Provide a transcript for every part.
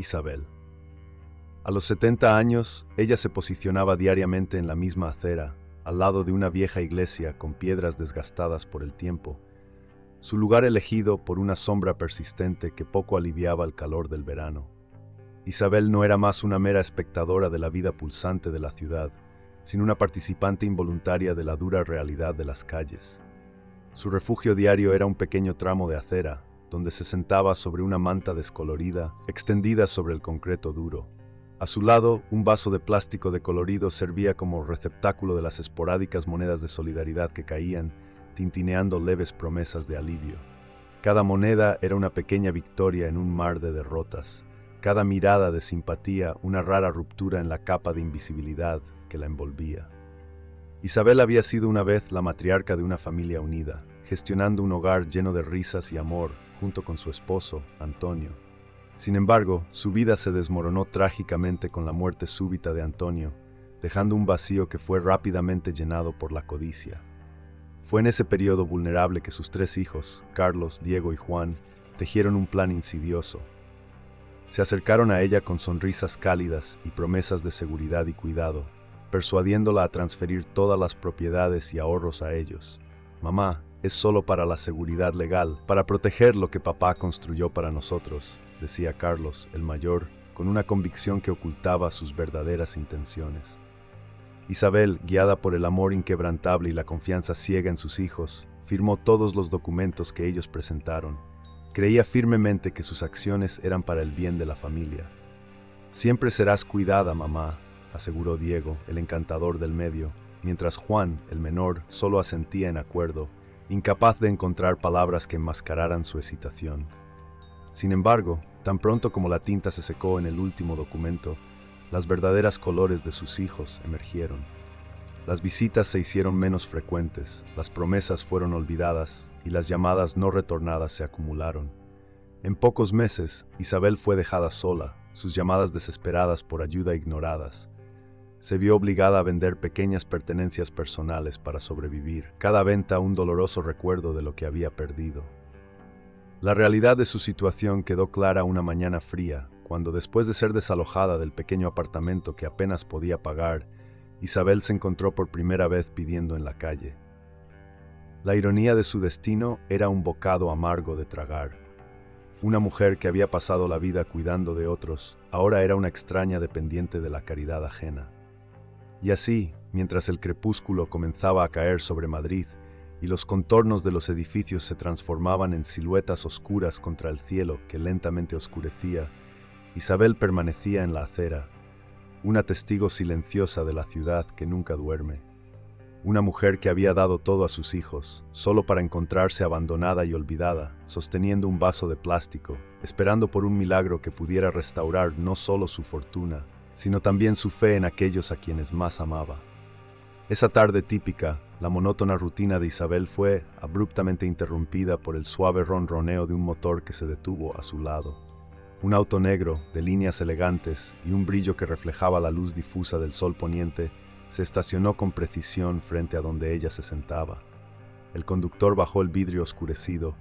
Isabel. A los 70 años, ella se posicionaba diariamente en la misma acera, al lado de una vieja iglesia con piedras desgastadas por el tiempo, su lugar elegido por una sombra persistente que poco aliviaba el calor del verano. Isabel no era más una mera espectadora de la vida pulsante de la ciudad, sino una participante involuntaria de la dura realidad de las calles. Su refugio diario era un pequeño tramo de acera, donde se sentaba sobre una manta descolorida, extendida sobre el concreto duro. A su lado, un vaso de plástico decolorido servía como receptáculo de las esporádicas monedas de solidaridad que caían, tintineando leves promesas de alivio. Cada moneda era una pequeña victoria en un mar de derrotas, cada mirada de simpatía una rara ruptura en la capa de invisibilidad que la envolvía. Isabel había sido una vez la matriarca de una familia unida, gestionando un hogar lleno de risas y amor, junto con su esposo, Antonio. Sin embargo, su vida se desmoronó trágicamente con la muerte súbita de Antonio, dejando un vacío que fue rápidamente llenado por la codicia. Fue en ese periodo vulnerable que sus 3 hijos, Carlos, Diego y Juan, tejieron un plan insidioso. Se acercaron a ella con sonrisas cálidas y promesas de seguridad y cuidado, persuadiéndola a transferir todas las propiedades y ahorros a ellos. Mamá, es solo para la seguridad legal, para proteger lo que papá construyó para nosotros, decía Carlos, el mayor, con una convicción que ocultaba sus verdaderas intenciones. Isabel, guiada por el amor inquebrantable y la confianza ciega en sus hijos, firmó todos los documentos que ellos presentaron. Creía firmemente que sus acciones eran para el bien de la familia. Siempre serás cuidada, mamá, aseguró Diego, el encantador del medio, mientras Juan, el menor, solo asentía en acuerdo, incapaz de encontrar palabras que enmascararan su excitación. Sin embargo, tan pronto como la tinta se secó en el último documento, las verdaderas colores de sus hijos emergieron. Las visitas se hicieron menos frecuentes, las promesas fueron olvidadas y las llamadas no retornadas se acumularon. En pocos meses, Isabel fue dejada sola, sus llamadas desesperadas por ayuda ignoradas. Se vio obligada a vender pequeñas pertenencias personales para sobrevivir, cada venta un doloroso recuerdo de lo que había perdido. La realidad de su situación quedó clara una mañana fría, cuando después de ser desalojada del pequeño apartamento que apenas podía pagar, Isabel se encontró por primera vez pidiendo en la calle. La ironía de su destino era un bocado amargo de tragar. Una mujer que había pasado la vida cuidando de otros, ahora era una extraña dependiente de la caridad ajena. Y así, mientras el crepúsculo comenzaba a caer sobre Madrid y los contornos de los edificios se transformaban en siluetas oscuras contra el cielo que lentamente oscurecía, Isabel permanecía en la acera, una testigo silenciosa de la ciudad que nunca duerme. Una mujer que había dado todo a sus hijos, solo para encontrarse abandonada y olvidada, sosteniendo un vaso de plástico, esperando por un milagro que pudiera restaurar no solo su fortuna, sino también su fe en aquellos a quienes más amaba. Esa tarde típica, la monótona rutina de Isabel fue abruptamente interrumpida por el suave ronroneo de un motor que se detuvo a su lado. Un auto negro, de líneas elegantes y un brillo que reflejaba la luz difusa del sol poniente, se estacionó con precisión frente a donde ella se sentaba. El conductor bajó el vidrio oscurecido,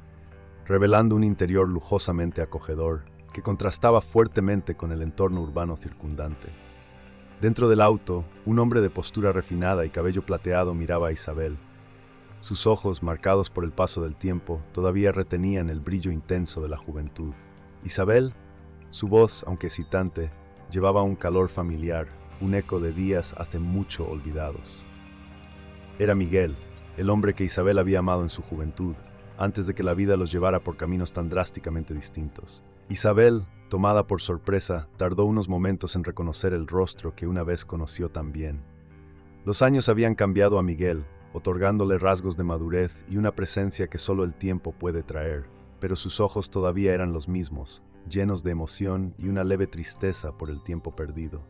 revelando un interior lujosamente acogedor, que contrastaba fuertemente con el entorno urbano circundante. Dentro del auto, un hombre de postura refinada y cabello plateado miraba a Isabel. Sus ojos, marcados por el paso del tiempo, todavía retenían el brillo intenso de la juventud. Isabel, su voz, aunque excitante, llevaba un calor familiar, un eco de días hace mucho olvidados. Era Miguel, el hombre que Isabel había amado en su juventud, antes de que la vida los llevara por caminos tan drásticamente distintos. Isabel, tomada por sorpresa, tardó unos momentos en reconocer el rostro que una vez conoció tan bien. Los años habían cambiado a Miguel, otorgándole rasgos de madurez y una presencia que solo el tiempo puede traer, pero sus ojos todavía eran los mismos, llenos de emoción y una leve tristeza por el tiempo perdido.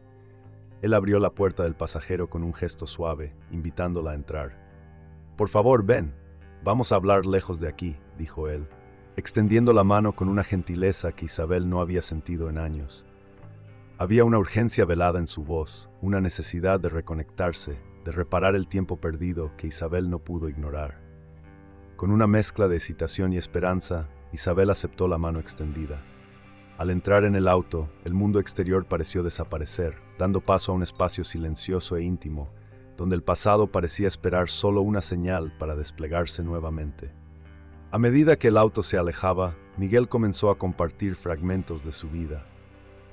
Él abrió la puerta del pasajero con un gesto suave, invitándola a entrar. «Por favor, ven. Vamos a hablar lejos de aquí», dijo él, extendiendo la mano con una gentileza que Isabel no había sentido en años. Había una urgencia velada en su voz, una necesidad de reconectarse, de reparar el tiempo perdido que Isabel no pudo ignorar. Con una mezcla de excitación y esperanza, Isabel aceptó la mano extendida. Al entrar en el auto, el mundo exterior pareció desaparecer, dando paso a un espacio silencioso e íntimo, donde el pasado parecía esperar solo una señal para desplegarse nuevamente. A medida que el auto se alejaba, Miguel comenzó a compartir fragmentos de su vida.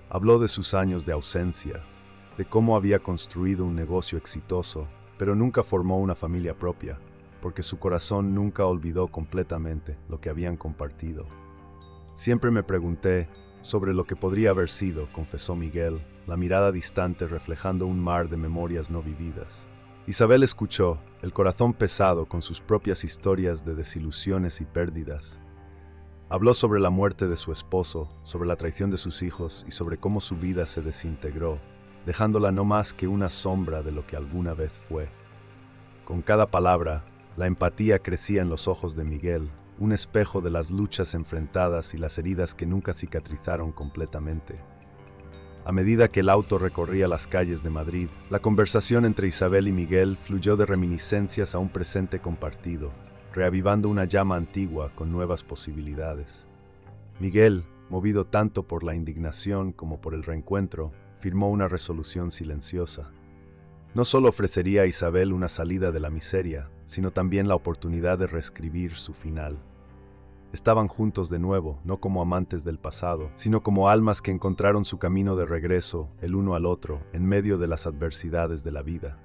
Habló de sus años de ausencia, de cómo había construido un negocio exitoso, pero nunca formó una familia propia, porque su corazón nunca olvidó completamente lo que habían compartido. Siempre me pregunté sobre lo que podría haber sido, confesó Miguel, la mirada distante reflejando un mar de memorias no vividas. Isabel escuchó, el corazón pesado con sus propias historias de desilusiones y pérdidas. Habló sobre la muerte de su esposo, sobre la traición de sus hijos y sobre cómo su vida se desintegró, dejándola no más que una sombra de lo que alguna vez fue. Con cada palabra, la empatía crecía en los ojos de Miguel, un espejo de las luchas enfrentadas y las heridas que nunca cicatrizaron completamente. A medida que el auto recorría las calles de Madrid, la conversación entre Isabel y Miguel fluyó de reminiscencias a un presente compartido, reavivando una llama antigua con nuevas posibilidades. Miguel, movido tanto por la indignación como por el reencuentro, firmó una resolución silenciosa. No solo ofrecería a Isabel una salida de la miseria, sino también la oportunidad de reescribir su final. Estaban juntos de nuevo, no como amantes del pasado, sino como almas que encontraron su camino de regreso, el uno al otro, en medio de las adversidades de la vida.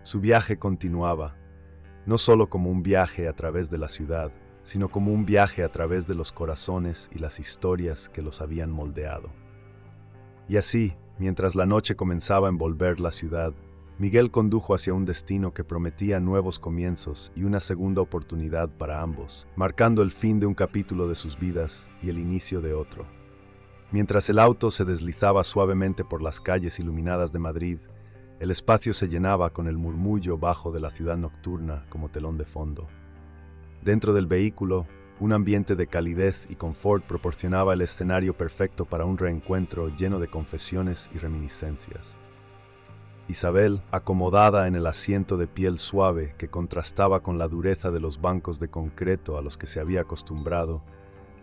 Su viaje continuaba, no solo como un viaje a través de la ciudad, sino como un viaje a través de los corazones y las historias que los habían moldeado. Y así, mientras la noche comenzaba a envolver la ciudad, Miguel condujo hacia un destino que prometía nuevos comienzos y una segunda oportunidad para ambos, marcando el fin de un capítulo de sus vidas y el inicio de otro. Mientras el auto se deslizaba suavemente por las calles iluminadas de Madrid, el espacio se llenaba con el murmullo bajo de la ciudad nocturna como telón de fondo. Dentro del vehículo, un ambiente de calidez y confort proporcionaba el escenario perfecto para un reencuentro lleno de confesiones y reminiscencias. Isabel, acomodada en el asiento de piel suave que contrastaba con la dureza de los bancos de concreto a los que se había acostumbrado,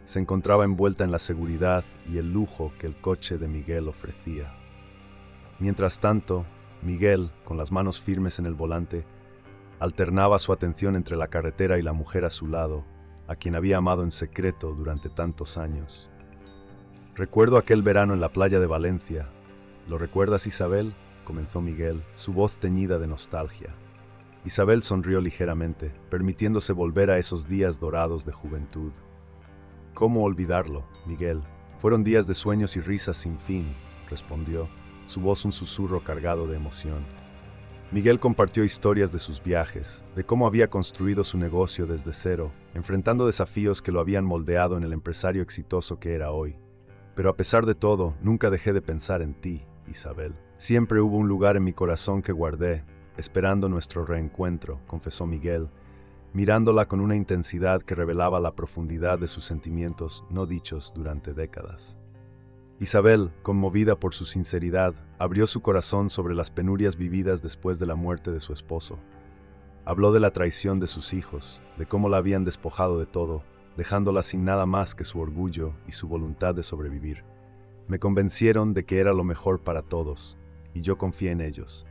se encontraba envuelta en la seguridad y el lujo que el coche de Miguel ofrecía. Mientras tanto, Miguel, con las manos firmes en el volante, alternaba su atención entre la carretera y la mujer a su lado, a quien había amado en secreto durante tantos años. Recuerdo aquel verano en la playa de Valencia. ¿Lo recuerdas, Isabel?, comenzó Miguel, su voz teñida de nostalgia. Isabel sonrió ligeramente, permitiéndose volver a esos días dorados de juventud. ¿Cómo olvidarlo, Miguel? Fueron días de sueños y risas sin fin, respondió, su voz un susurro cargado de emoción. Miguel compartió historias de sus viajes, de cómo había construido su negocio desde cero, enfrentando desafíos que lo habían moldeado en el empresario exitoso que era hoy. Pero a pesar de todo, nunca dejé de pensar en ti, Isabel. Siempre hubo un lugar en mi corazón que guardé, esperando nuestro reencuentro, confesó Miguel, mirándola con una intensidad que revelaba la profundidad de sus sentimientos no dichos durante décadas. Isabel, conmovida por su sinceridad, abrió su corazón sobre las penurias vividas después de la muerte de su esposo. Habló de la traición de sus hijos, de cómo la habían despojado de todo, dejándola sin nada más que su orgullo y su voluntad de sobrevivir. Me convencieron de que era lo mejor para todos, y yo confié en ellos.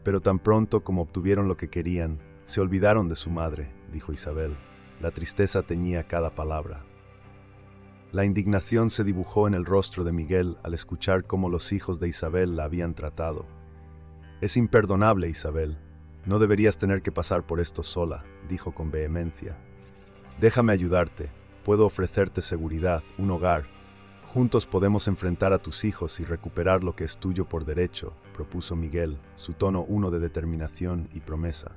Pero tan pronto como obtuvieron lo que querían, se olvidaron de su madre, dijo Isabel. La tristeza teñía cada palabra. La indignación se dibujó en el rostro de Miguel al escuchar cómo los hijos de Isabel la habían tratado. Es imperdonable, Isabel. No deberías tener que pasar por esto sola, dijo con vehemencia. Déjame ayudarte. Puedo ofrecerte seguridad, un hogar. Juntos podemos enfrentar a tus hijos y recuperar lo que es tuyo por derecho, propuso Miguel, su tono uno de determinación y promesa.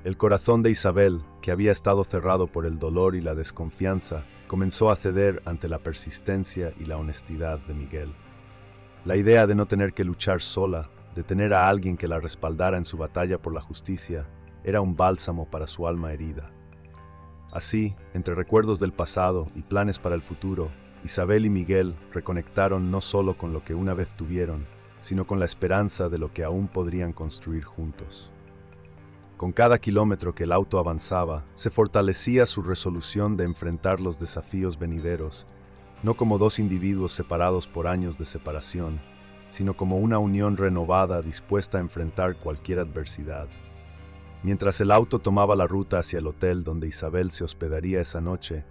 El corazón de Isabel, que había estado cerrado por el dolor y la desconfianza, comenzó a ceder ante la persistencia y la honestidad de Miguel. La idea de no tener que luchar sola, de tener a alguien que la respaldara en su batalla por la justicia, era un bálsamo para su alma herida. Así, entre recuerdos del pasado y planes para el futuro, Isabel y Miguel reconectaron no solo con lo que una vez tuvieron, sino con la esperanza de lo que aún podrían construir juntos. Con cada kilómetro que el auto avanzaba, se fortalecía su resolución de enfrentar los desafíos venideros, no como dos individuos separados por años de separación, sino como una unión renovada dispuesta a enfrentar cualquier adversidad. Mientras el auto tomaba la ruta hacia el hotel donde Isabel se hospedaría esa noche,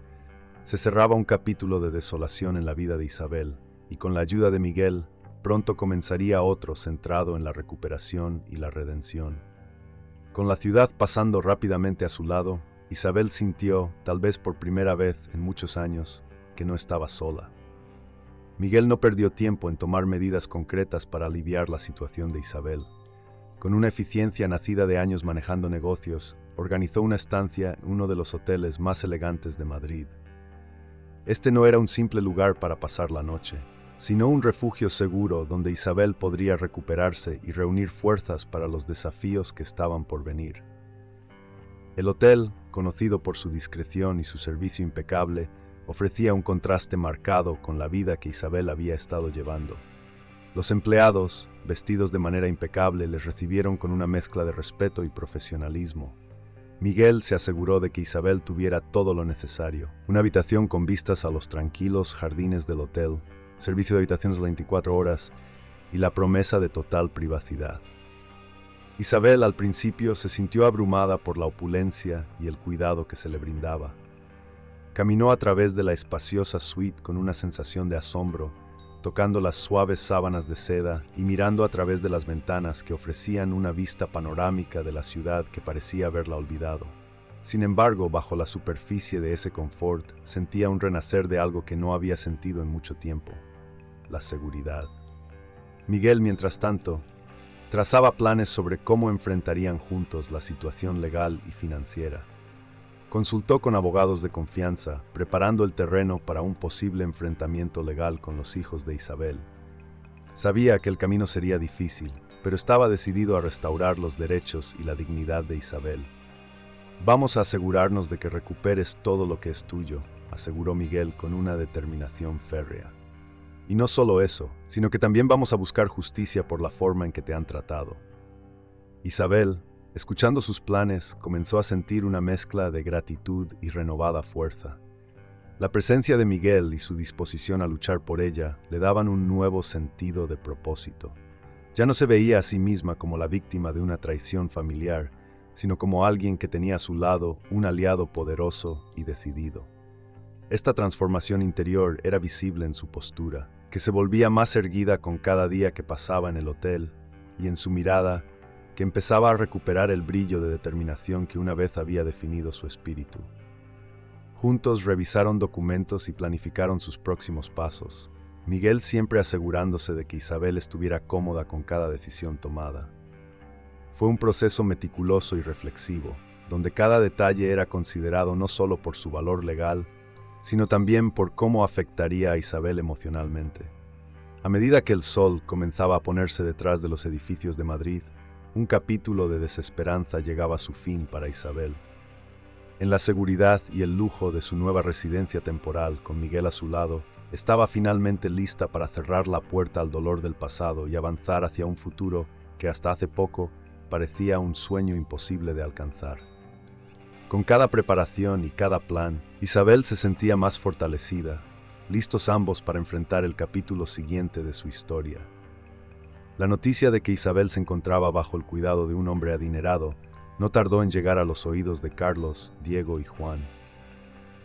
se cerraba un capítulo de desolación en la vida de Isabel, y con la ayuda de Miguel, pronto comenzaría otro centrado en la recuperación y la redención. Con la ciudad pasando rápidamente a su lado, Isabel sintió, tal vez por primera vez en muchos años, que no estaba sola. Miguel no perdió tiempo en tomar medidas concretas para aliviar la situación de Isabel. Con una eficiencia nacida de años manejando negocios, organizó una estancia en uno de los hoteles más elegantes de Madrid. Este no era un simple lugar para pasar la noche, sino un refugio seguro donde Isabel podría recuperarse y reunir fuerzas para los desafíos que estaban por venir. El hotel, conocido por su discreción y su servicio impecable, ofrecía un contraste marcado con la vida que Isabel había estado llevando. Los empleados, vestidos de manera impecable, les recibieron con una mezcla de respeto y profesionalismo. Miguel se aseguró de que Isabel tuviera todo lo necesario: una habitación con vistas a los tranquilos jardines del hotel, servicio de habitaciones de 24 horas y la promesa de total privacidad. Isabel al principio se sintió abrumada por la opulencia y el cuidado que se le brindaba. Caminó a través de la espaciosa suite con una sensación de asombro, tocando las suaves sábanas de seda y mirando a través de las ventanas que ofrecían una vista panorámica de la ciudad que parecía haberla olvidado. Sin embargo, bajo la superficie de ese confort, sentía un renacer de algo que no había sentido en mucho tiempo: la seguridad. Miguel, mientras tanto, trazaba planes sobre cómo enfrentarían juntos la situación legal y financiera. Consultó con abogados de confianza, preparando el terreno para un posible enfrentamiento legal con los hijos de Isabel. Sabía que el camino sería difícil, pero estaba decidido a restaurar los derechos y la dignidad de Isabel. «Vamos a asegurarnos de que recuperes todo lo que es tuyo», aseguró Miguel con una determinación férrea. «Y no solo eso, sino que también vamos a buscar justicia por la forma en que te han tratado». Isabel, escuchando sus planes, comenzó a sentir una mezcla de gratitud y renovada fuerza. La presencia de Miguel y su disposición a luchar por ella le daban un nuevo sentido de propósito. Ya no se veía a sí misma como la víctima de una traición familiar, sino como alguien que tenía a su lado un aliado poderoso y decidido. Esta transformación interior era visible en su postura, que se volvía más erguida con cada día que pasaba en el hotel, y en su mirada, que empezaba a recuperar el brillo de determinación que una vez había definido su espíritu. Juntos revisaron documentos y planificaron sus próximos pasos, Miguel siempre asegurándose de que Isabel estuviera cómoda con cada decisión tomada. Fue un proceso meticuloso y reflexivo, donde cada detalle era considerado no solo por su valor legal, sino también por cómo afectaría a Isabel emocionalmente. A medida que el sol comenzaba a ponerse detrás de los edificios de Madrid, un capítulo de desesperanza llegaba a su fin para Isabel. En la seguridad y el lujo de su nueva residencia temporal, con Miguel a su lado, estaba finalmente lista para cerrar la puerta al dolor del pasado y avanzar hacia un futuro que hasta hace poco parecía un sueño imposible de alcanzar. Con cada preparación y cada plan, Isabel se sentía más fortalecida, listos ambos para enfrentar el capítulo siguiente de su historia. La noticia de que Isabel se encontraba bajo el cuidado de un hombre adinerado no tardó en llegar a los oídos de Carlos, Diego y Juan.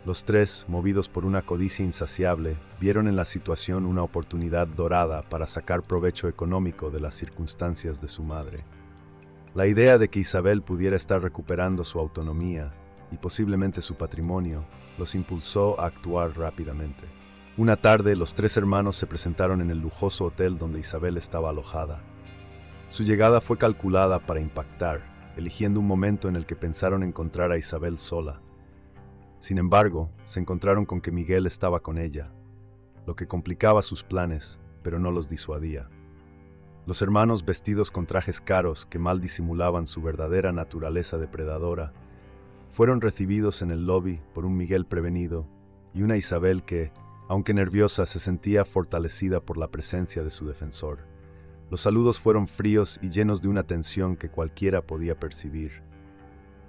Los tres, movidos por una codicia insaciable, vieron en la situación una oportunidad dorada para sacar provecho económico de las circunstancias de su madre. La idea de que Isabel pudiera estar recuperando su autonomía y posiblemente su patrimonio los impulsó a actuar rápidamente. Una tarde, los tres hermanos se presentaron en el lujoso hotel donde Isabel estaba alojada. Su llegada fue calculada para impactar, eligiendo un momento en el que pensaron encontrar a Isabel sola. Sin embargo, se encontraron con que Miguel estaba con ella, lo que complicaba sus planes, pero no los disuadía. Los hermanos, vestidos con trajes caros que mal disimulaban su verdadera naturaleza depredadora, fueron recibidos en el lobby por un Miguel prevenido y una Isabel que, aunque nerviosa, se sentía fortalecida por la presencia de su defensor. Los saludos fueron fríos y llenos de una tensión que cualquiera podía percibir.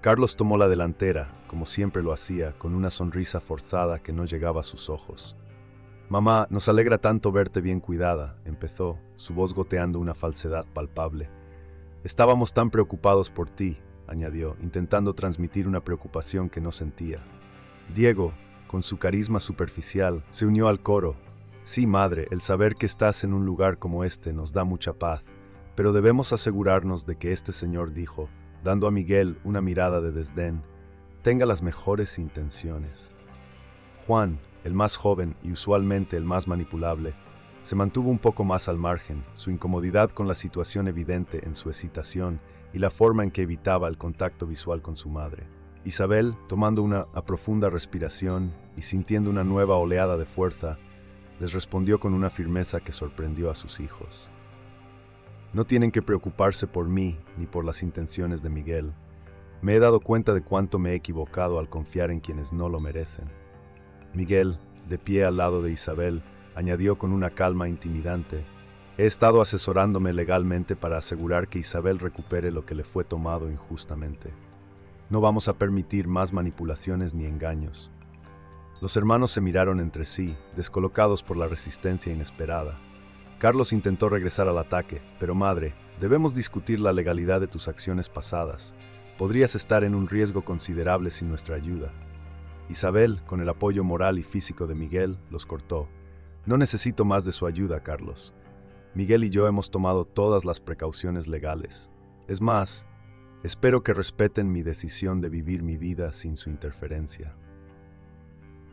Carlos tomó la delantera, como siempre lo hacía, con una sonrisa forzada que no llegaba a sus ojos. Mamá, nos alegra tanto verte bien cuidada, empezó, su voz goteando una falsedad palpable. Estábamos tan preocupados por ti, añadió, intentando transmitir una preocupación que no sentía. Diego, con su carisma superficial, se unió al coro. Sí, madre, el saber que estás en un lugar como este nos da mucha paz, pero debemos asegurarnos de que este señor dijo, dando a Miguel una mirada de desdén, tenga las mejores intenciones. Juan, el más joven y usualmente el más manipulable, se mantuvo un poco más al margen, su incomodidad con la situación evidente en su excitación y la forma en que evitaba el contacto visual con su madre. Isabel, tomando una profunda respiración y sintiendo una nueva oleada de fuerza, les respondió con una firmeza que sorprendió a sus hijos. No tienen que preocuparse por mí ni por las intenciones de Miguel. Me he dado cuenta de cuánto me he equivocado al confiar en quienes no lo merecen. Miguel, de pie al lado de Isabel, añadió con una calma intimidante, he estado asesorándome legalmente para asegurar que Isabel recupere lo que le fue tomado injustamente. No vamos a permitir más manipulaciones ni engaños. Los hermanos se miraron entre sí, descolocados por la resistencia inesperada. Carlos intentó regresar al ataque, pero madre, debemos discutir la legalidad de tus acciones pasadas. Podrías estar en un riesgo considerable sin nuestra ayuda. Isabel, con el apoyo moral y físico de Miguel, los cortó. No necesito más de su ayuda, Carlos. Miguel y yo hemos tomado todas las precauciones legales. Es más, espero que respeten mi decisión de vivir mi vida sin su interferencia.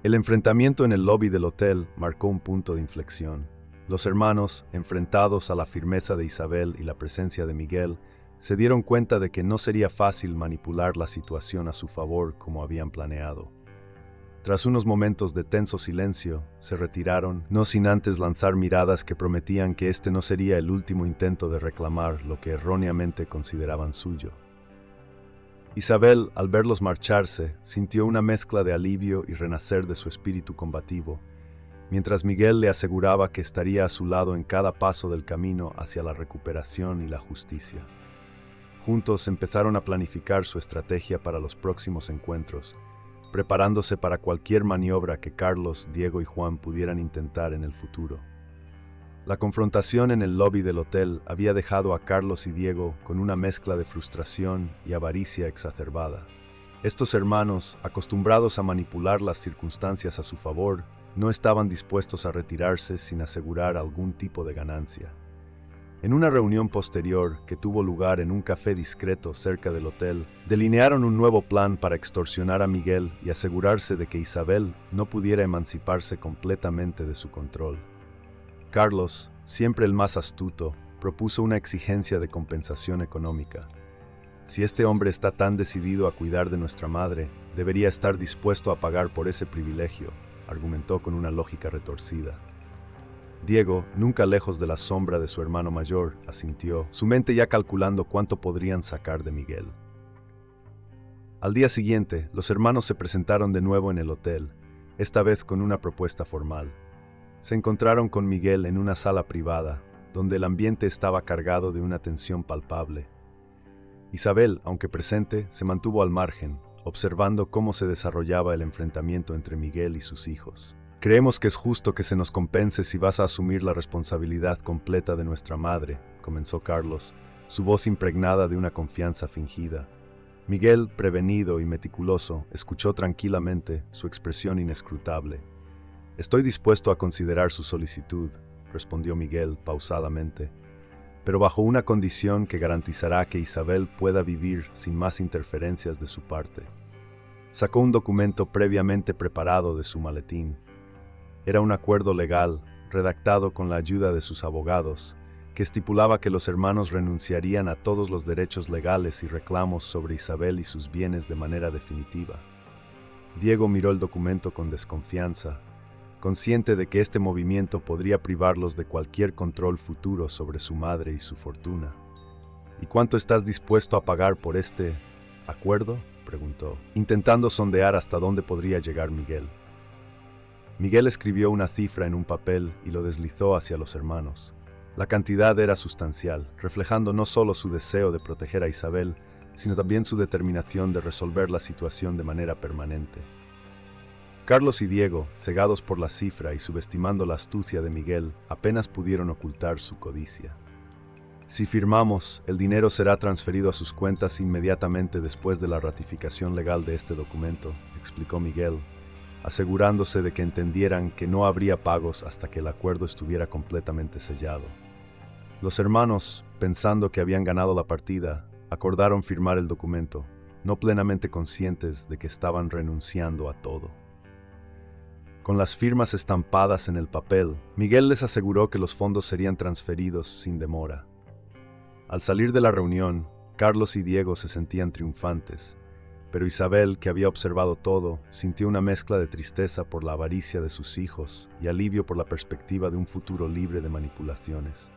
El enfrentamiento en el lobby del hotel marcó un punto de inflexión. Los hermanos, enfrentados a la firmeza de Isabel y la presencia de Miguel, se dieron cuenta de que no sería fácil manipular la situación a su favor como habían planeado. Tras unos momentos de tenso silencio, se retiraron, no sin antes lanzar miradas que prometían que este no sería el último intento de reclamar lo que erróneamente consideraban suyo. Isabel, al verlos marcharse, sintió una mezcla de alivio y renacer de su espíritu combativo, mientras Miguel le aseguraba que estaría a su lado en cada paso del camino hacia la recuperación y la justicia. Juntos empezaron a planificar su estrategia para los próximos encuentros, preparándose para cualquier maniobra que Carlos, Diego y Juan pudieran intentar en el futuro. La confrontación en el lobby del hotel había dejado a Carlos y Diego con una mezcla de frustración y avaricia exacerbada. Estos hermanos, acostumbrados a manipular las circunstancias a su favor, no estaban dispuestos a retirarse sin asegurar algún tipo de ganancia. En una reunión posterior, que tuvo lugar en un café discreto cerca del hotel, delinearon un nuevo plan para extorsionar a Miguel y asegurarse de que Isabel no pudiera emanciparse completamente de su control. Carlos, siempre el más astuto, propuso una exigencia de compensación económica. Si este hombre está tan decidido a cuidar de nuestra madre, debería estar dispuesto a pagar por ese privilegio, argumentó con una lógica retorcida. Diego, nunca lejos de la sombra de su hermano mayor, asintió, su mente ya calculando cuánto podrían sacar de Miguel. Al día siguiente, los hermanos se presentaron de nuevo en el hotel, esta vez con una propuesta formal. Se encontraron con Miguel en una sala privada, donde el ambiente estaba cargado de una tensión palpable. Isabel, aunque presente, se mantuvo al margen, observando cómo se desarrollaba el enfrentamiento entre Miguel y sus hijos. Creemos que es justo que se nos compense si vas a asumir la responsabilidad completa de nuestra madre, comenzó Carlos, su voz impregnada de una confianza fingida. Miguel, prevenido y meticuloso, escuchó tranquilamente, su expresión inescrutable. Estoy dispuesto a considerar su solicitud, respondió Miguel pausadamente, pero bajo una condición que garantizará que Isabel pueda vivir sin más interferencias de su parte. Sacó un documento previamente preparado de su maletín. Era un acuerdo legal, redactado con la ayuda de sus abogados, que estipulaba que los hermanos renunciarían a todos los derechos legales y reclamos sobre Isabel y sus bienes de manera definitiva. Diego miró el documento con desconfianza, consciente de que este movimiento podría privarlos de cualquier control futuro sobre su madre y su fortuna. ¿Y cuánto estás dispuesto a pagar por este acuerdo?, preguntó, intentando sondear hasta dónde podría llegar Miguel. Miguel escribió una cifra en un papel y lo deslizó hacia los hermanos. La cantidad era sustancial, reflejando no solo su deseo de proteger a Isabel, sino también su determinación de resolver la situación de manera permanente. Carlos y Diego, cegados por la cifra y subestimando la astucia de Miguel, apenas pudieron ocultar su codicia. Si firmamos, el dinero será transferido a sus cuentas inmediatamente después de la ratificación legal de este documento, explicó Miguel, asegurándose de que entendieran que no habría pagos hasta que el acuerdo estuviera completamente sellado. Los hermanos, pensando que habían ganado la partida, acordaron firmar el documento, no plenamente conscientes de que estaban renunciando a todo. Con las firmas estampadas en el papel, Miguel les aseguró que los fondos serían transferidos sin demora. Al salir de la reunión, Carlos y Diego se sentían triunfantes, pero Isabel, que había observado todo, sintió una mezcla de tristeza por la avaricia de sus hijos y alivio por la perspectiva de un futuro libre de manipulaciones.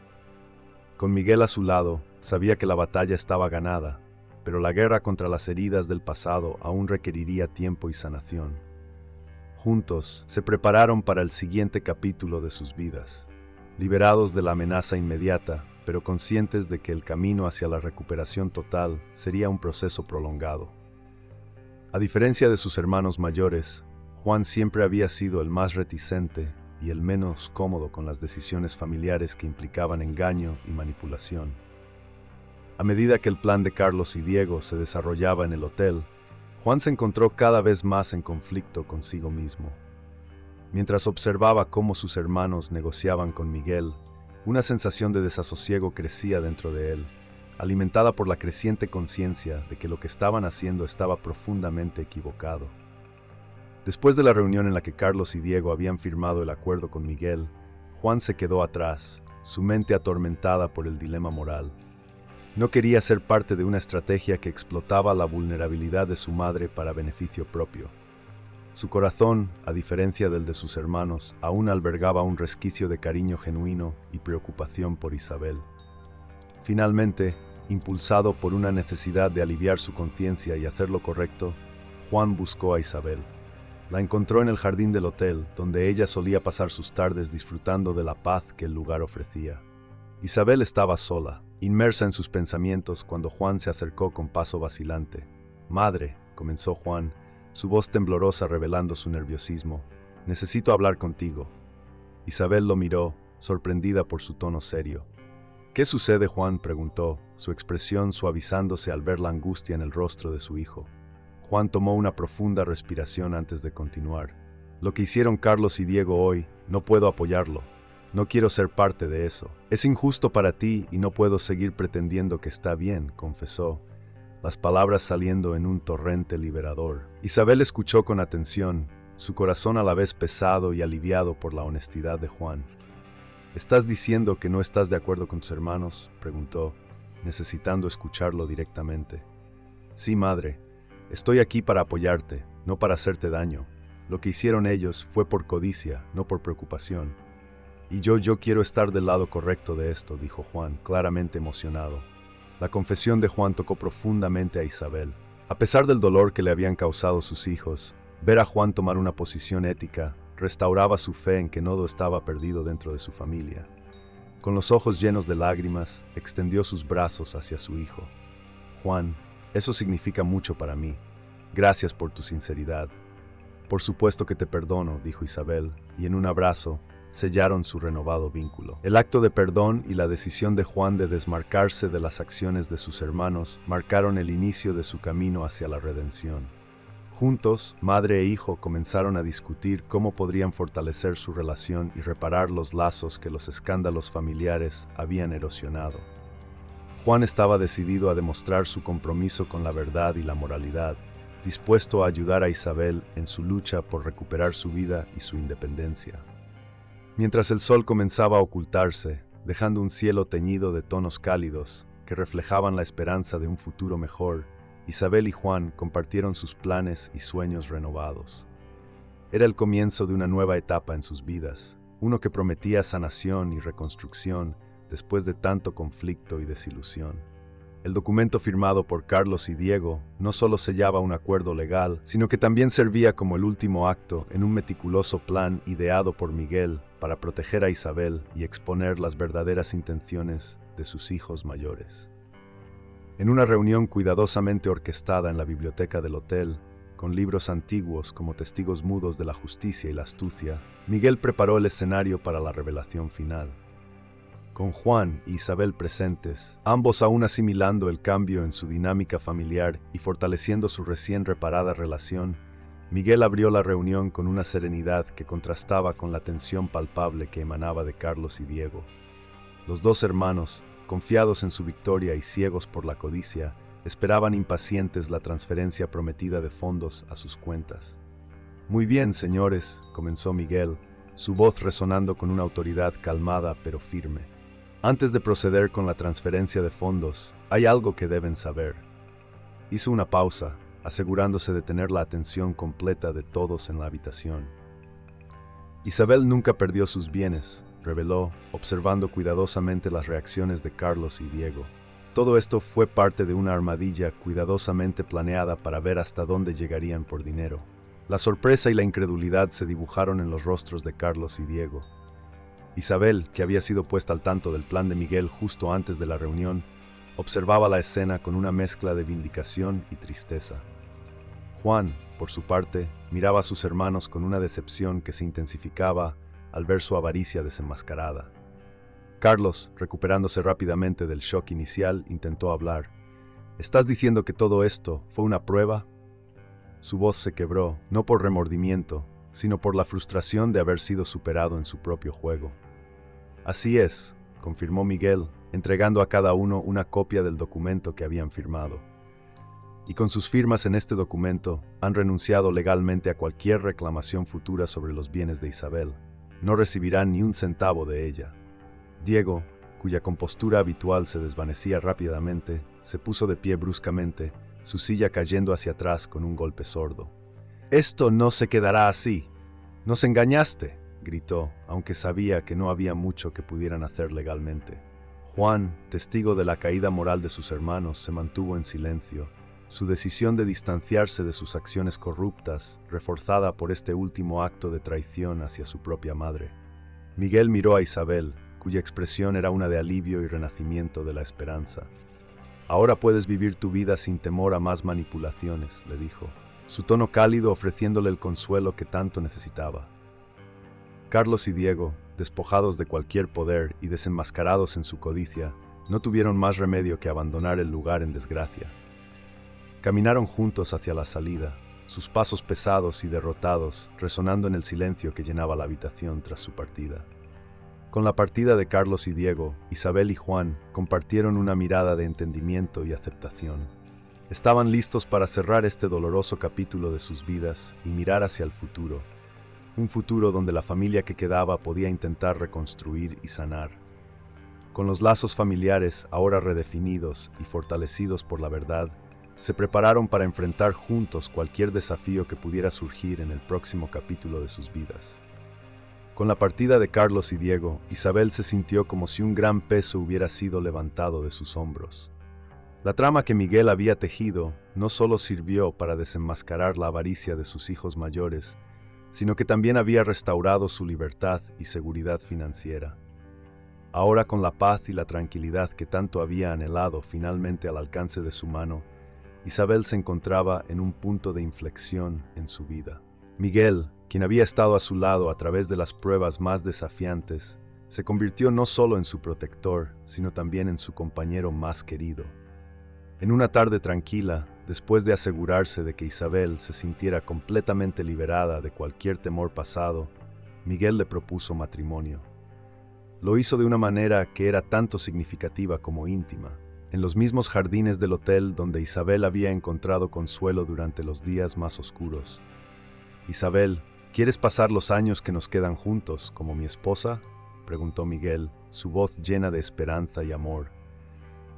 Con Miguel a su lado, sabía que la batalla estaba ganada, pero la guerra contra las heridas del pasado aún requeriría tiempo y sanación. Juntos, se prepararon para el siguiente capítulo de sus vidas, liberados de la amenaza inmediata, pero conscientes de que el camino hacia la recuperación total sería un proceso prolongado. A diferencia de sus hermanos mayores, Juan siempre había sido el más reticente y el menos cómodo con las decisiones familiares que implicaban engaño y manipulación. A medida que el plan de Carlos y Diego se desarrollaba en el hotel, Juan se encontró cada vez más en conflicto consigo mismo. Mientras observaba cómo sus hermanos negociaban con Miguel, una sensación de desasosiego crecía dentro de él, alimentada por la creciente conciencia de que lo que estaban haciendo estaba profundamente equivocado. Después de la reunión en la que Carlos y Diego habían firmado el acuerdo con Miguel, Juan se quedó atrás, su mente atormentada por el dilema moral. No quería ser parte de una estrategia que explotaba la vulnerabilidad de su madre para beneficio propio. Su corazón, a diferencia del de sus hermanos, aún albergaba un resquicio de cariño genuino y preocupación por Isabel. Finalmente, impulsado por una necesidad de aliviar su conciencia y hacer lo correcto, Juan buscó a Isabel. La encontró en el jardín del hotel, donde ella solía pasar sus tardes disfrutando de la paz que el lugar ofrecía. Isabel estaba sola, inmersa en sus pensamientos cuando Juan se acercó con paso vacilante. «Madre», comenzó Juan, su voz temblorosa revelando su nerviosismo, «necesito hablar contigo». Isabel lo miró, sorprendida por su tono serio. «¿Qué sucede, Juan?», preguntó, su expresión suavizándose al ver la angustia en el rostro de su hijo. Juan tomó una profunda respiración antes de continuar. «Lo que hicieron Carlos y Diego hoy, no puedo apoyarlo. No quiero ser parte de eso. Es injusto para ti y no puedo seguir pretendiendo que está bien», confesó, las palabras saliendo en un torrente liberador. Isabel escuchó con atención, su corazón a la vez pesado y aliviado por la honestidad de Juan. «¿Estás diciendo que no estás de acuerdo con tus hermanos?», preguntó, necesitando escucharlo directamente. «Sí, madre. Estoy aquí para apoyarte, no para hacerte daño. Lo que hicieron ellos fue por codicia, no por preocupación. Y yo quiero estar del lado correcto de esto», dijo Juan, claramente emocionado. La confesión de Juan tocó profundamente a Isabel. A pesar del dolor que le habían causado sus hijos, ver a Juan tomar una posición ética restauraba su fe en que todo estaba perdido dentro de su familia. Con los ojos llenos de lágrimas, extendió sus brazos hacia su hijo. «Juan, eso significa mucho para mí. Gracias por tu sinceridad». «Por supuesto que te perdono», dijo Isabel, y en un abrazo sellaron su renovado vínculo. El acto de perdón y la decisión de Juan de desmarcarse de las acciones de sus hermanos marcaron el inicio de su camino hacia la redención. Juntos, madre e hijo comenzaron a discutir cómo podrían fortalecer su relación y reparar los lazos que los escándalos familiares habían erosionado. Juan estaba decidido a demostrar su compromiso con la verdad y la moralidad, dispuesto a ayudar a Isabel en su lucha por recuperar su vida y su independencia. Mientras el sol comenzaba a ocultarse, dejando un cielo teñido de tonos cálidos que reflejaban la esperanza de un futuro mejor, Isabel y Juan compartieron sus planes y sueños renovados. Era el comienzo de una nueva etapa en sus vidas, uno que prometía sanación y reconstrucción después de tanto conflicto y desilusión. El documento firmado por Carlos y Diego no solo sellaba un acuerdo legal, sino que también servía como el último acto en un meticuloso plan ideado por Miguel para proteger a Isabel y exponer las verdaderas intenciones de sus hijos mayores. En una reunión cuidadosamente orquestada en la biblioteca del hotel, con libros antiguos como testigos mudos de la justicia y la astucia, Miguel preparó el escenario para la revelación final. Con Juan y Isabel presentes, ambos aún asimilando el cambio en su dinámica familiar y fortaleciendo su recién reparada relación, Miguel abrió la reunión con una serenidad que contrastaba con la tensión palpable que emanaba de Carlos y Diego. Los dos hermanos, confiados en su victoria y ciegos por la codicia, esperaban impacientes la transferencia prometida de fondos a sus cuentas. «Muy bien, señores», comenzó Miguel, su voz resonando con una autoridad calmada pero firme. «Antes de proceder con la transferencia de fondos, hay algo que deben saber». Hizo una pausa, asegurándose de tener la atención completa de todos en la habitación. «Isabel nunca perdió sus bienes», reveló, observando cuidadosamente las reacciones de Carlos y Diego. Todo esto fue parte de una armadilla cuidadosamente planeada para ver hasta dónde llegarían por dinero. La sorpresa y la incredulidad se dibujaron en los rostros de Carlos y Diego. Isabel, que había sido puesta al tanto del plan de Miguel justo antes de la reunión, observaba la escena con una mezcla de vindicación y tristeza. Juan, por su parte, miraba a sus hermanos con una decepción que se intensificaba al ver su avaricia desenmascarada. Carlos, recuperándose rápidamente del shock inicial, intentó hablar. «¿Estás diciendo que todo esto fue una prueba?» Su voz se quebró, no por remordimiento, sino por la frustración de haber sido superado en su propio juego. «Así es», confirmó Miguel, entregando a cada uno una copia del documento que habían firmado. «Y con sus firmas en este documento, han renunciado legalmente a cualquier reclamación futura sobre los bienes de Isabel. No recibirán ni un centavo de ella». Diego, cuya compostura habitual se desvanecía rápidamente, se puso de pie bruscamente, su silla cayendo hacia atrás con un golpe sordo. «Esto no se quedará así. Nos engañaste», gritó, aunque sabía que no había mucho que pudieran hacer legalmente. Juan, testigo de la caída moral de sus hermanos, se mantuvo en silencio, su decisión de distanciarse de sus acciones corruptas, reforzada por este último acto de traición hacia su propia madre. Miguel miró a Isabel, cuya expresión era una de alivio y renacimiento de la esperanza. «Ahora puedes vivir tu vida sin temor a más manipulaciones», le dijo, su tono cálido ofreciéndole el consuelo que tanto necesitaba. Carlos y Diego, despojados de cualquier poder y desenmascarados en su codicia, no tuvieron más remedio que abandonar el lugar en desgracia. Caminaron juntos hacia la salida, sus pasos pesados y derrotados, resonando en el silencio que llenaba la habitación tras su partida. Con la partida de Carlos y Diego, Isabel y Juan compartieron una mirada de entendimiento y aceptación. Estaban listos para cerrar este doloroso capítulo de sus vidas y mirar hacia el futuro. Un futuro donde la familia que quedaba podía intentar reconstruir y sanar. Con los lazos familiares ahora redefinidos y fortalecidos por la verdad, se prepararon para enfrentar juntos cualquier desafío que pudiera surgir en el próximo capítulo de sus vidas. Con la partida de Carlos y Diego, Isabel se sintió como si un gran peso hubiera sido levantado de sus hombros. La trama que Miguel había tejido no solo sirvió para desenmascarar la avaricia de sus hijos mayores, sino que también había restaurado su libertad y seguridad financiera. Ahora, con la paz y la tranquilidad que tanto había anhelado finalmente al alcance de su mano, Isabel se encontraba en un punto de inflexión en su vida. Miguel, quien había estado a su lado a través de las pruebas más desafiantes, se convirtió no solo en su protector, sino también en su compañero más querido. En una tarde tranquila, después de asegurarse de que Isabel se sintiera completamente liberada de cualquier temor pasado, Miguel le propuso matrimonio. Lo hizo de una manera que era tanto significativa como íntima, en los mismos jardines del hotel donde Isabel había encontrado consuelo durante los días más oscuros. «Isabel, ¿quieres pasar los años que nos quedan juntos como mi esposa?», preguntó Miguel, su voz llena de esperanza y amor.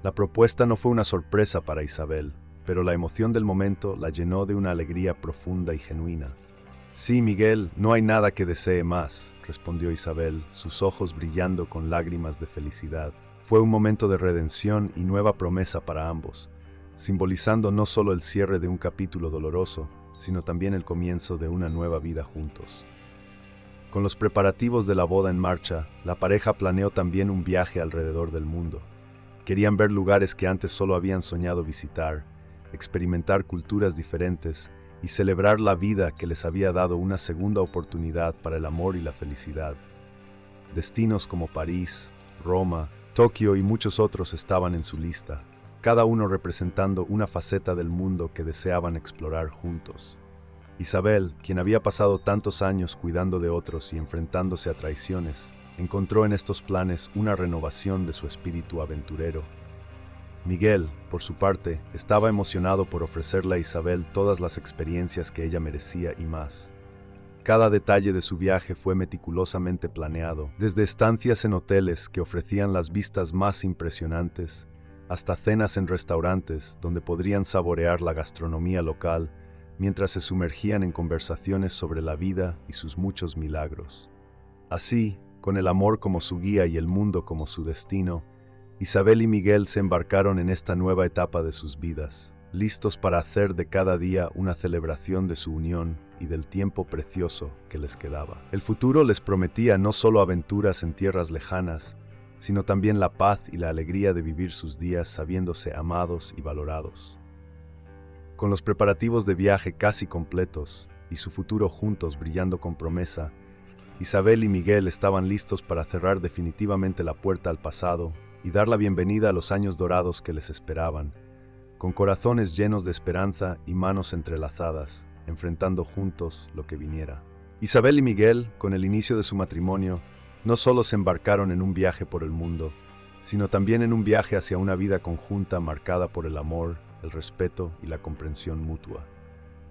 La propuesta no fue una sorpresa para Isabel, pero la emoción del momento la llenó de una alegría profunda y genuina. «Sí, Miguel, no hay nada que desee más», respondió Isabel, sus ojos brillando con lágrimas de felicidad. Fue un momento de redención y nueva promesa para ambos, simbolizando no solo el cierre de un capítulo doloroso, sino también el comienzo de una nueva vida juntos. Con los preparativos de la boda en marcha, la pareja planeó también un viaje alrededor del mundo. Querían ver lugares que antes solo habían soñado visitar, experimentar culturas diferentes y celebrar la vida que les había dado una segunda oportunidad para el amor y la felicidad. Destinos como París, Roma, Tokio y muchos otros estaban en su lista, cada uno representando una faceta del mundo que deseaban explorar juntos. Isabel, quien había pasado tantos años cuidando de otros y enfrentándose a traiciones, encontró en estos planes una renovación de su espíritu aventurero. Miguel, por su parte, estaba emocionado por ofrecerle a Isabel todas las experiencias que ella merecía y más. Cada detalle de su viaje fue meticulosamente planeado, desde estancias en hoteles que ofrecían las vistas más impresionantes, hasta cenas en restaurantes donde podrían saborear la gastronomía local, mientras se sumergían en conversaciones sobre la vida y sus muchos milagros. Así, con el amor como su guía y el mundo como su destino, Isabel y Miguel se embarcaron en esta nueva etapa de sus vidas, listos para hacer de cada día una celebración de su unión y del tiempo precioso que les quedaba. El futuro les prometía no solo aventuras en tierras lejanas, sino también la paz y la alegría de vivir sus días sabiéndose amados y valorados. Con los preparativos de viaje casi completos y su futuro juntos brillando con promesa, Isabel y Miguel estaban listos para cerrar definitivamente la puerta al pasado y dar la bienvenida a los años dorados que les esperaban, con corazones llenos de esperanza y manos entrelazadas, enfrentando juntos lo que viniera. Isabel y Miguel, con el inicio de su matrimonio, no solo se embarcaron en un viaje por el mundo, sino también en un viaje hacia una vida conjunta marcada por el amor, el respeto y la comprensión mutua.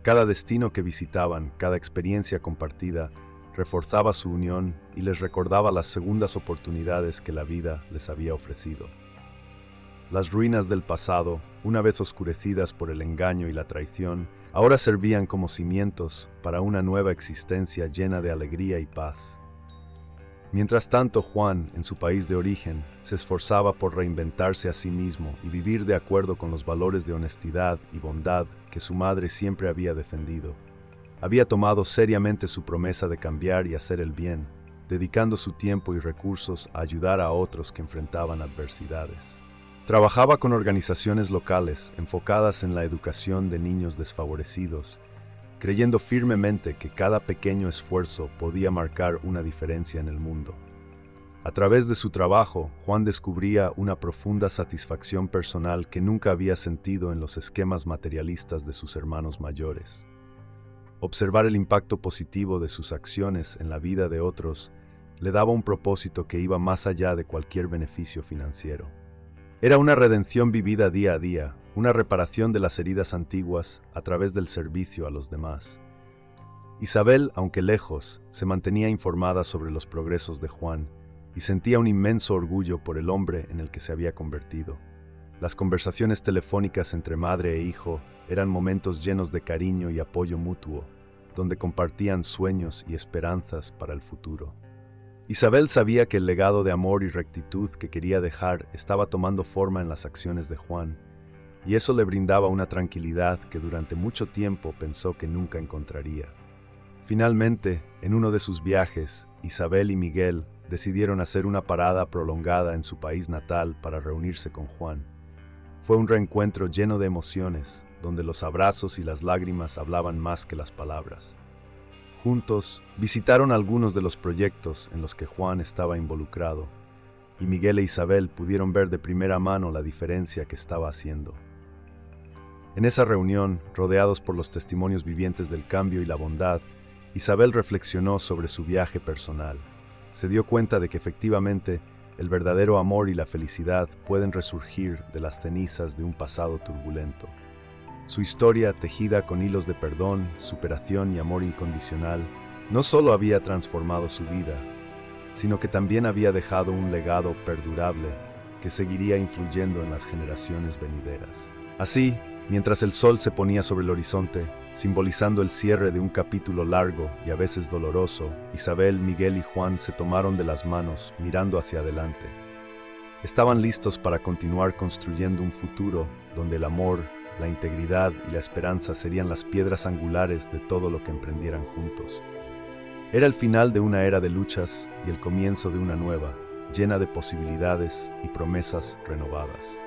Cada destino que visitaban, cada experiencia compartida, reforzaba su unión y les recordaba las segundas oportunidades que la vida les había ofrecido. Las ruinas del pasado, una vez oscurecidas por el engaño y la traición, ahora servían como cimientos para una nueva existencia llena de alegría y paz. Mientras tanto, Juan, en su país de origen, se esforzaba por reinventarse a sí mismo y vivir de acuerdo con los valores de honestidad y bondad que su madre siempre había defendido. Había tomado seriamente su promesa de cambiar y hacer el bien, dedicando su tiempo y recursos a ayudar a otros que enfrentaban adversidades. Trabajaba con organizaciones locales enfocadas en la educación de niños desfavorecidos, creyendo firmemente que cada pequeño esfuerzo podía marcar una diferencia en el mundo. A través de su trabajo, Juan descubría una profunda satisfacción personal que nunca había sentido en los esquemas materialistas de sus hermanos mayores. Observar el impacto positivo de sus acciones en la vida de otros le daba un propósito que iba más allá de cualquier beneficio financiero. Era una redención vivida día a día, una reparación de las heridas antiguas a través del servicio a los demás. Isabel, aunque lejos, se mantenía informada sobre los progresos de Juan y sentía un inmenso orgullo por el hombre en el que se había convertido. Las conversaciones telefónicas entre madre e hijo eran momentos llenos de cariño y apoyo mutuo, donde compartían sueños y esperanzas para el futuro. Isabel sabía que el legado de amor y rectitud que quería dejar estaba tomando forma en las acciones de Juan, y eso le brindaba una tranquilidad que durante mucho tiempo pensó que nunca encontraría. Finalmente, en uno de sus viajes, Isabel y Miguel decidieron hacer una parada prolongada en su país natal para reunirse con Juan. Fue un reencuentro lleno de emociones, donde los abrazos y las lágrimas hablaban más que las palabras. Juntos, visitaron algunos de los proyectos en los que Juan estaba involucrado, y Miguel e Isabel pudieron ver de primera mano la diferencia que estaba haciendo. En esa reunión, rodeados por los testimonios vivientes del cambio y la bondad, Isabel reflexionó sobre su viaje personal. Se dio cuenta de que efectivamente el verdadero amor y la felicidad pueden resurgir de las cenizas de un pasado turbulento. Su historia, tejida con hilos de perdón, superación y amor incondicional, no solo había transformado su vida, sino que también había dejado un legado perdurable que seguiría influyendo en las generaciones venideras. Así, mientras el sol se ponía sobre el horizonte, simbolizando el cierre de un capítulo largo y a veces doloroso, Isabel, Miguel y Juan se tomaron de las manos, mirando hacia adelante. Estaban listos para continuar construyendo un futuro donde el amor, la integridad y la esperanza serían las piedras angulares de todo lo que emprendieran juntos. Era el final de una era de luchas y el comienzo de una nueva, llena de posibilidades y promesas renovadas.